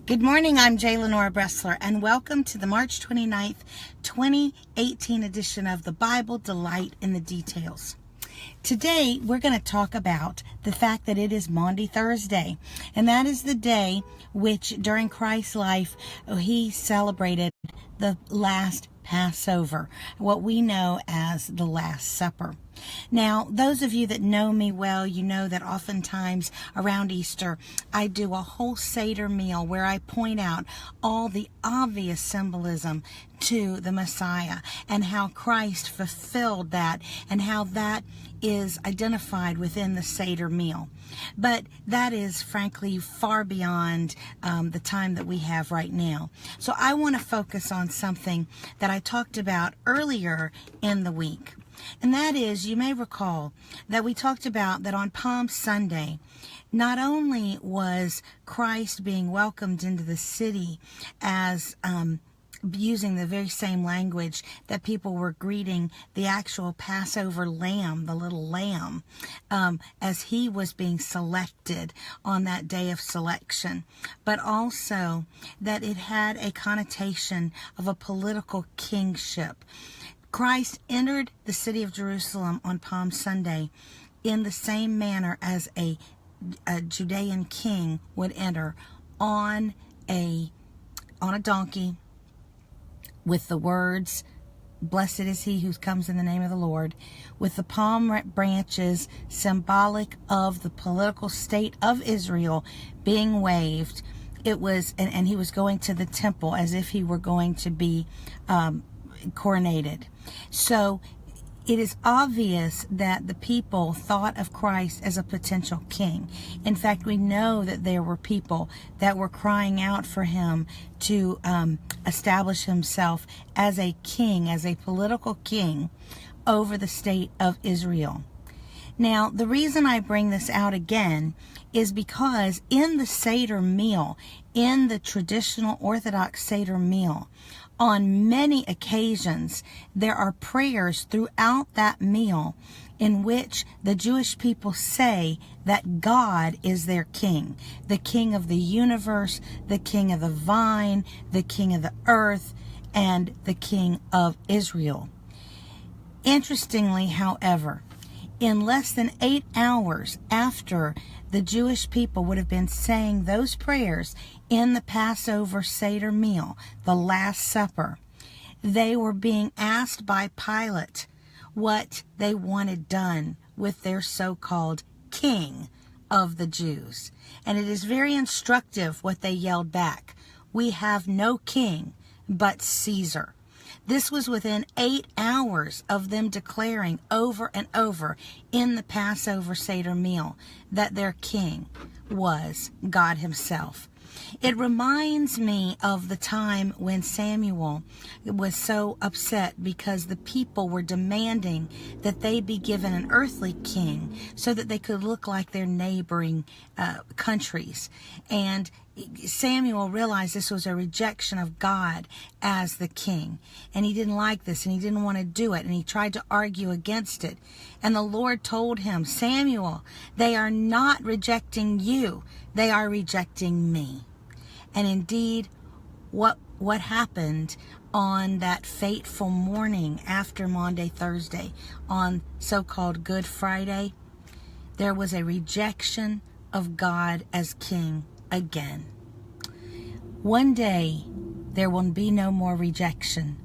Good morning, I'm J. Lenora Bressler, and welcome to the March 29th, 2018 edition of the Bible Delight in the Details. Today, we're going to talk about the fact that it is Maundy Thursday, and that is the day which, during Christ's life, he celebrated the last Passover, what we know as the Last Supper. Now, those of you that know me well, you know that oftentimes around Easter, I do a whole Seder meal where I point out all the obvious symbolism to the Messiah and how Christ fulfilled that and how that is identified within the Seder meal. But that is frankly far beyond the time that we have right now. So I want to focus on something that I talked about earlier in the week. And that is, you may recall that we talked about that on Palm Sunday, not only was Christ being welcomed into the city as using the very same language that people were greeting the actual Passover lamb, the little lamb, as he was being selected on that day of selection, but also that it had a connotation of a political kingship. Christ entered the city of Jerusalem on Palm Sunday in the same manner as a Judean king would enter on a donkey with the words, "Blessed is he who comes in the name of the Lord," with the palm branches symbolic of the political state of Israel being waved. It was, and he was going to the temple as if he were going to be coronated. So it is obvious that the people thought of Christ as a potential king. In fact, we know that there were people that were crying out for him to establish himself as a king, as a political king over the state of Israel. Now, the reason I bring this out again is because in the Seder meal, in the traditional Orthodox Seder meal, on many occasions, there are prayers throughout that meal in which the Jewish people say that God is their king, the king of the universe, the king of the vine, the king of the earth, and the king of Israel. Interestingly, however, in less than 8 hours after the Jewish people would have been saying those prayers in the Passover Seder meal, the Last Supper, they were being asked by Pilate what they wanted done with their so-called king of the Jews. And it is very instructive what they yelled back. "We have no king but Caesar." This was within 8 hours of them declaring over and over in the Passover Seder meal that their king was God himself. It reminds me of the time when Samuel was so upset because the people were demanding that they be given an earthly king so that they could look like their neighboring countries. And Samuel realized this was a rejection of God as the king. And he didn't like this and he didn't want to do it. And he tried to argue against it. And the Lord told him, "Samuel, they are not rejecting you. They are rejecting me." And indeed, what happened on that fateful morning after Maundy Thursday, on so-called Good Friday, there was a rejection of God as king again. One day, there will be no more rejection,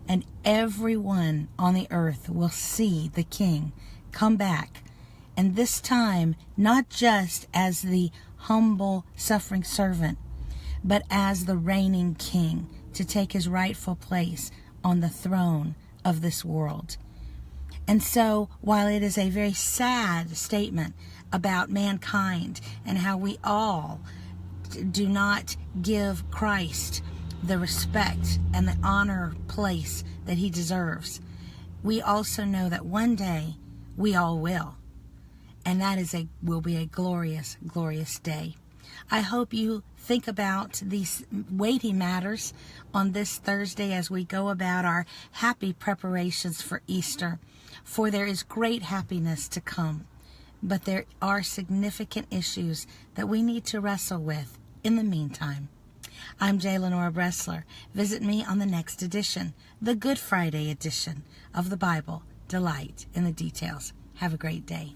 and everyone on the earth will see the king come back, and this time, not just as the humble, suffering servant, but as the reigning king to take his rightful place on the throne of this world. And so, while it is a very sad statement about mankind and how we all do not give Christ the respect and the honor place that he deserves, we also know that one day we all will. And that will be a glorious, glorious day. I hope you think about these weighty matters on this Thursday as we go about our happy preparations for Easter, for there is great happiness to come. But there are significant issues that we need to wrestle with in the meantime. I'm J. Lenora Bressler. Visit me on the next edition, the Good Friday edition of the Bible, Delight in the Details. Have a great day.